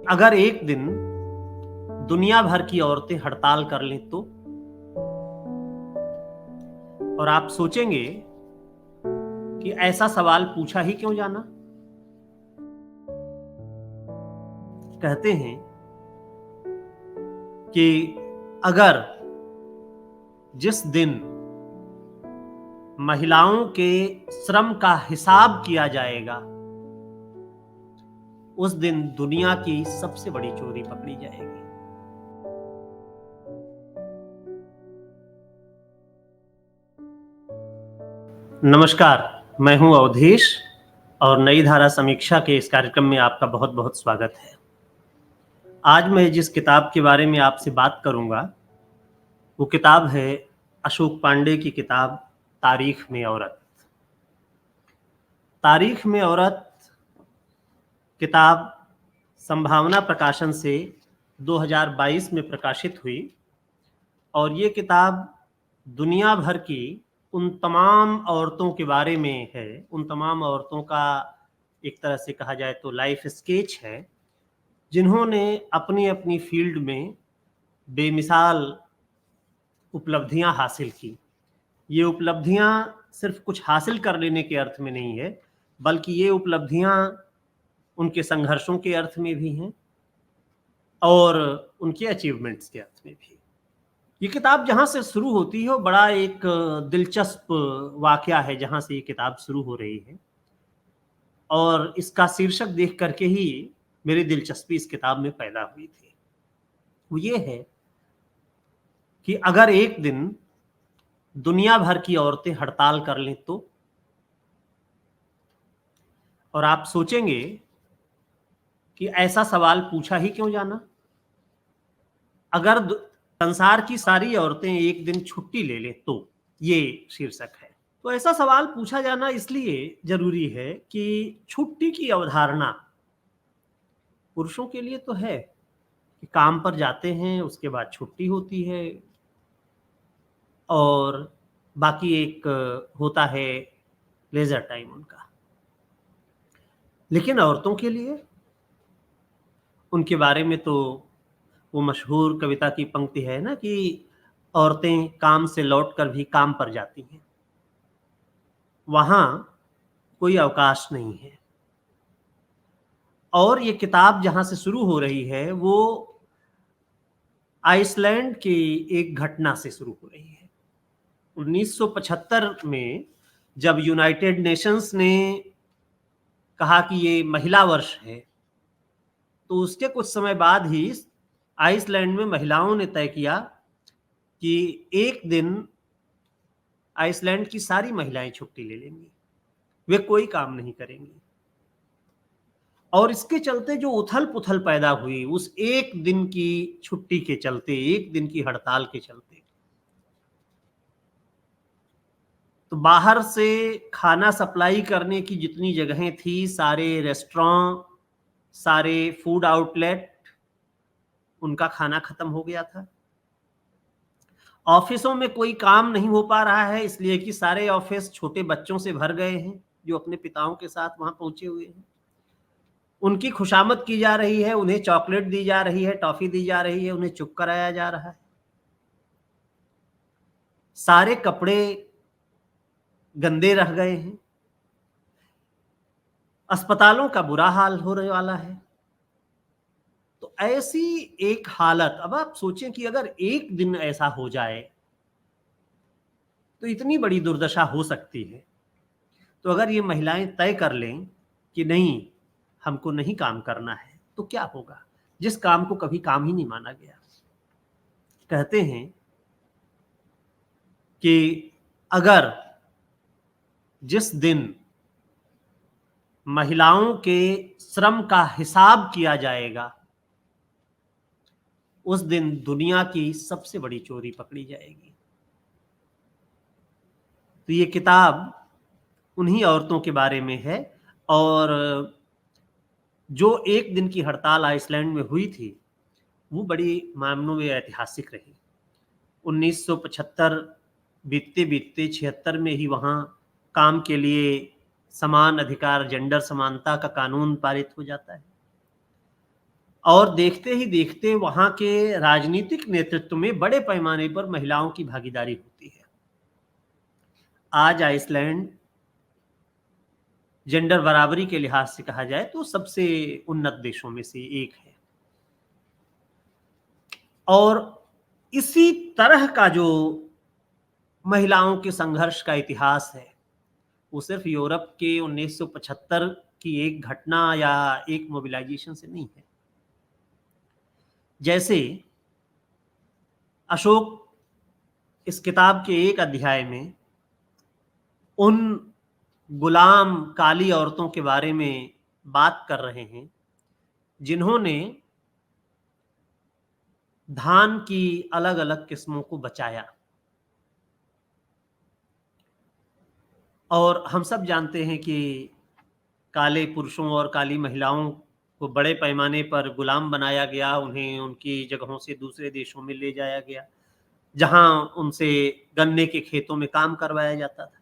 अगर एक दिन दुनिया भर की औरतें हड़ताल कर लें तो? और आप सोचेंगे कि ऐसा सवाल पूछा ही क्यों जाना। कहते हैं कि अगर जिस दिन महिलाओं के श्रम का हिसाब किया जाएगा, उस दिन दुनिया की सबसे बड़ी चोरी पकड़ी जाएगी। नमस्कार, मैं हूं अवधेश और नई धारा समीक्षा के इस कार्यक्रम में आपका बहुत बहुत स्वागत है। आज मैं जिस किताब के बारे में आपसे बात करूंगा वो किताब है अशोक पांडे की किताब तारीख में औरत। तारीख में औरत किताब संभावना प्रकाशन से 2022 में प्रकाशित हुई और ये किताब दुनिया भर की उन तमाम औरतों के बारे में है, उन तमाम औरतों का एक तरह से कहा जाए तो लाइफ स्केच है, जिन्होंने अपनी अपनी फील्ड में बेमिसाल उपलब्धियां हासिल की। ये उपलब्धियां सिर्फ कुछ हासिल कर लेने के अर्थ में नहीं है, बल्कि ये उपलब्धियां उनके संघर्षों के अर्थ में भी हैं और उनके अचीवमेंट्स के अर्थ में भी। ये किताब जहाँ से शुरू होती है वो बड़ा एक दिलचस्प वाकया है, जहाँ से ये किताब शुरू हो रही है और इसका शीर्षक देख करके ही मेरी दिलचस्पी इस किताब में पैदा हुई थी। वो ये है कि अगर एक दिन दुनिया भर की औरतें हड़ताल कर लें तो? और आप सोचेंगे कि ऐसा सवाल पूछा ही क्यों जाना। अगर संसार की सारी औरतें एक दिन छुट्टी ले लें तो, ये शीर्षक है। तो ऐसा सवाल पूछा जाना इसलिए जरूरी है कि छुट्टी की अवधारणा पुरुषों के लिए तो है कि काम पर जाते हैं, उसके बाद छुट्टी होती है और बाकी एक होता है लेजर टाइम उनका। लेकिन औरतों के लिए, उनके बारे में तो वो मशहूर कविता की पंक्ति है ना कि औरतें काम से लौटकर भी काम पर जाती हैं, वहां कोई अवकाश नहीं है। और ये किताब जहां से शुरू हो रही है वो आइसलैंड की एक घटना से शुरू हो रही है। 1975 में जब यूनाइटेड नेशंस ने कहा कि ये महिला वर्ष है, तो उसके कुछ समय बाद ही आइसलैंड में महिलाओं ने तय किया कि एक दिन आइसलैंड की सारी महिलाएं छुट्टी ले लेंगी, वे कोई काम नहीं करेंगी। और इसके चलते जो उथल पुथल पैदा हुई उस एक दिन की छुट्टी के चलते, एक दिन की हड़ताल के चलते, तो बाहर से खाना सप्लाई करने की जितनी जगहें थी, सारे रेस्टोरेंट, सारे फूड आउटलेट, उनका खाना खत्म हो गया था। ऑफिसों में कोई काम नहीं हो पा रहा है, इसलिए कि सारे ऑफिस छोटे बच्चों से भर गए हैं जो अपने पिताओं के साथ वहां पहुंचे हुए हैं। उनकी खुशामद की जा रही है, उन्हें चॉकलेट दी जा रही है, टॉफी दी जा रही है, उन्हें चुप कराया जा रहा है। सारे कपड़े गंदे रह गए हैं, अस्पतालों का बुरा हाल होने वाला है। तो ऐसी एक हालत, अब आप सोचें कि अगर एक दिन ऐसा हो जाए तो इतनी बड़ी दुर्दशा हो सकती है। तो अगर ये महिलाएं तय कर लें कि नहीं, हमको नहीं काम करना है, तो क्या होगा, जिस काम को कभी काम ही नहीं माना गया। कहते हैं कि अगर जिस दिन महिलाओं के श्रम का हिसाब किया जाएगा, उस दिन दुनिया की सबसे बड़ी चोरी पकड़ी जाएगी। तो ये किताब उन्हीं औरतों के बारे में है और जो एक दिन की हड़ताल आइसलैंड में हुई थी वो बड़ी मायनों में ऐतिहासिक रही। 1975 बीतते बीतते 76 में ही वहाँ काम के लिए समान अधिकार, जेंडर समानता का कानून पारित हो जाता है। और देखते ही देखते वहां के राजनीतिक नेतृत्व में बड़े पैमाने पर महिलाओं की भागीदारी होती है। आज आइसलैंड जेंडर बराबरी के लिहाज से कहा जाए तो सबसे उन्नत देशों में से एक है। और इसी तरह का जो महिलाओं के संघर्ष का इतिहास है वो सिर्फ यूरोप के 1975 की एक घटना या एक मोबिलाइजेशन से नहीं है। जैसे अशोक इस किताब के एक अध्याय में उन गुलाम काली औरतों के बारे में बात कर रहे हैं जिन्होंने धान की अलग अलग किस्मों को बचाया। और हम सब जानते हैं कि काले पुरुषों और काली महिलाओं को बड़े पैमाने पर गुलाम बनाया गया, उन्हें उनकी जगहों से दूसरे देशों में ले जाया गया जहां उनसे गन्ने के खेतों में काम करवाया जाता था।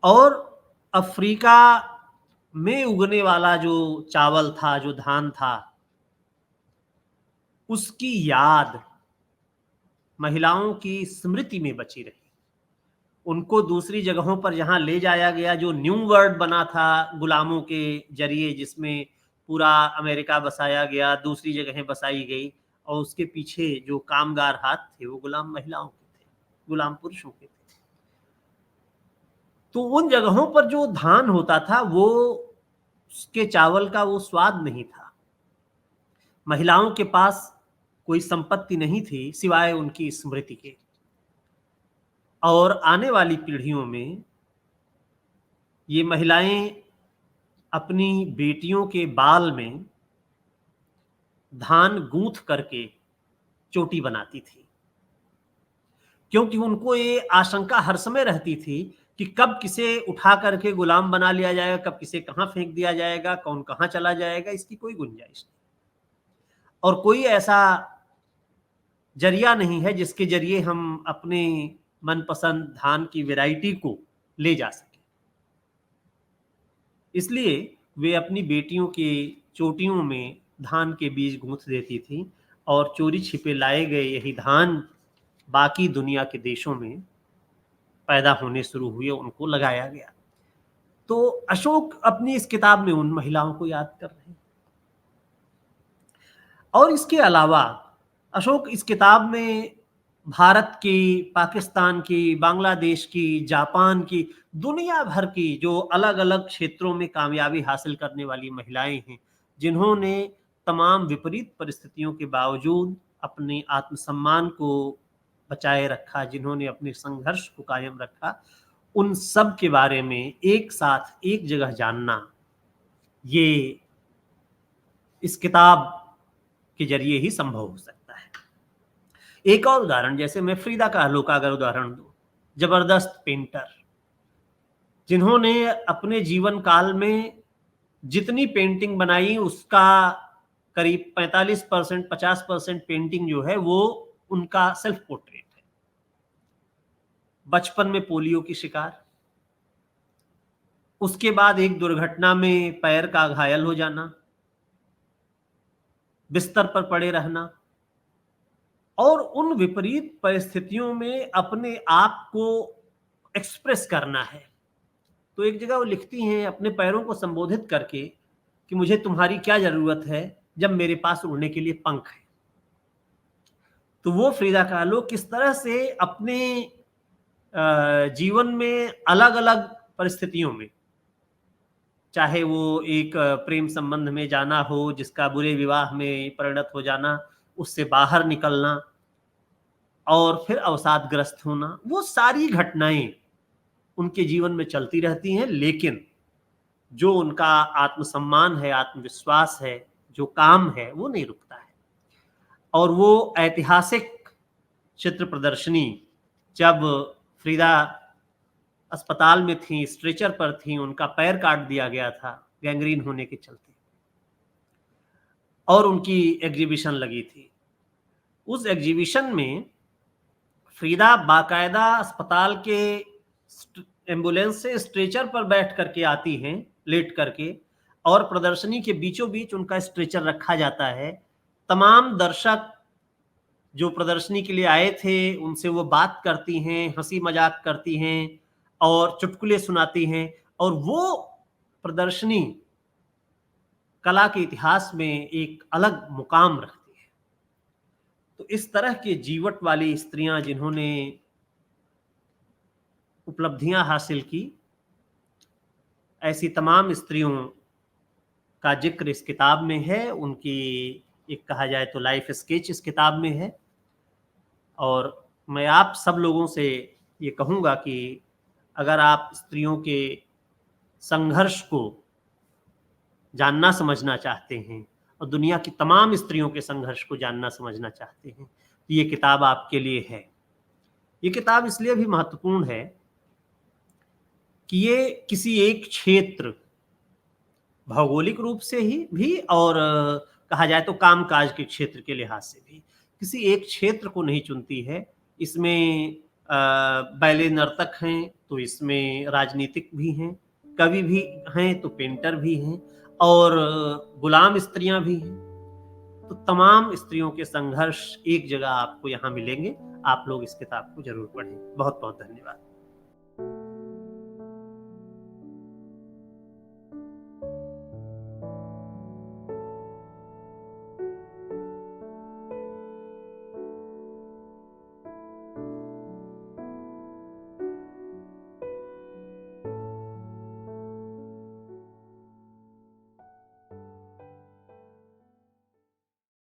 और अफ्रीका में उगने वाला जो चावल था, जो धान था, उसकी याद महिलाओं की स्मृति में बची रही। उनको दूसरी जगहों पर जहां ले जाया गया, जो न्यू वर्ल्ड बना था गुलामों के जरिए, जिसमें पूरा अमेरिका बसाया गया, दूसरी जगहें बसाई गई, और उसके पीछे जो कामगार हाथ थे वो गुलाम महिलाओं के थे, गुलाम पुरुषों के थे। तो उन जगहों पर जो धान होता था वो उसके चावल का वो स्वाद नहीं था। महिलाओं के पास कोई संपत्ति नहीं थी सिवाय उनकी स्मृति के। और आने वाली पीढ़ियों में ये महिलाएं अपनी बेटियों के बाल में धान गूंथ करके चोटी बनाती थी, क्योंकि उनको ये आशंका हर समय रहती थी कि कब किसे उठा करके गुलाम बना लिया जाएगा, कब किसे कहां फेंक दिया जाएगा, कौन कहां चला जाएगा, इसकी कोई गुंजाइश नहीं। और कोई ऐसा जरिया नहीं है जिसके जरिए हम अपने मनपसंद धान की वैरायटी को ले जा सके। इसलिए वे अपनी बेटियों के चोटियों में धान के बीज गूंथ देती थी और चोरी छिपे लाए गए यही धान बाकी दुनिया के देशों में पैदा होने शुरू हुए, उनको लगाया गया। तो अशोक अपनी इस किताब में उन महिलाओं को याद कर रहे हैं। और इसके अलावा अशोक इस किताब में भारत की, पाकिस्तान की, बांग्लादेश की, जापान की, दुनिया भर की जो अलग अलग क्षेत्रों में कामयाबी हासिल करने वाली महिलाएं हैं, जिन्होंने तमाम विपरीत परिस्थितियों के बावजूद अपने आत्मसम्मान को बचाए रखा, जिन्होंने अपने संघर्ष को कायम रखा, उन सब के बारे में एक साथ एक जगह जानना ये इस किताब के जरिए ही संभव हो सकता है। एक और उदाहरण, जैसे मैं फ्रीदा काहलो का अगर उदाहरण दूं, जबरदस्त पेंटर, जिन्होंने अपने जीवन काल में जितनी पेंटिंग बनाई उसका करीब 45% 50% पेंटिंग जो है वो उनका सेल्फ पोर्ट्रेट है। बचपन में पोलियो की शिकार, उसके बाद एक दुर्घटना में पैर का घायल हो जाना, बिस्तर पर पड़े रहना, और उन विपरीत परिस्थितियों में अपने आप को एक्सप्रेस करना है। तो एक जगह वो लिखती हैं अपने पैरों को संबोधित करके कि मुझे तुम्हारी क्या जरूरत है जब मेरे पास उड़ने के लिए पंख है। तो वो फ्रीदा kahlo किस तरह से अपने जीवन में अलग अलग परिस्थितियों में, चाहे वो एक प्रेम संबंध में जाना हो जिसका बुरे विवाह में परिणत हो जाना, उससे बाहर निकलना और फिर अवसादग्रस्त होना, वो सारी घटनाएं उनके जीवन में चलती रहती हैं, लेकिन जो उनका आत्मसम्मान है, आत्मविश्वास है, जो काम है, वो नहीं रुकता है। और वो ऐतिहासिक चित्र प्रदर्शनी जब फ्रीदा अस्पताल में थी, स्ट्रेचर पर थी, उनका पैर काट दिया गया था गैंग्रीन होने के चलते, और उनकी एग्जीबिशन लगी थी। उस एग्जीबिशन में फ्रीदा बाकायदा अस्पताल के एम्बुलेंस से स्ट्रेचर पर बैठ करके आती हैं, लेट करके, और प्रदर्शनी के बीचों बीच उनका स्ट्रेचर रखा जाता है। तमाम दर्शक जो प्रदर्शनी के लिए आए थे उनसे वो बात करती हैं, हंसी मजाक करती हैं और चुटकुले सुनाती हैं, और वो प्रदर्शनी कला के इतिहास में एक अलग मुकाम रखती है। तो इस तरह के जीवट वाली स्त्रियां जिन्होंने उपलब्धियां हासिल की, ऐसी तमाम स्त्रियों का जिक्र इस किताब में है। उनकी एक कहा जाए तो लाइफ स्केच इस किताब में है। और मैं आप सब लोगों से ये कहूँगा कि अगर आप स्त्रियों के संघर्ष को जानना समझना चाहते हैं और दुनिया की तमाम स्त्रियों के संघर्ष को जानना समझना चाहते हैं, तो ये किताब आपके लिए है। ये किताब इसलिए भी महत्वपूर्ण है कि ये किसी एक क्षेत्र, भौगोलिक रूप से ही भी और कहा जाए तो कामकाज के क्षेत्र के लिहाज से भी, किसी एक क्षेत्र को नहीं चुनती है। इसमें बैले नर्तक हैं तो इसमें राजनीतिक भी हैं, कवि भी हैं तो पेंटर भी हैं, और गुलाम स्त्रियां भी हैं। तो तमाम स्त्रियों के संघर्ष एक जगह आपको यहाँ मिलेंगे। आप लोग इस किताब को जरूर पढ़ें। बहुत बहुत धन्यवाद।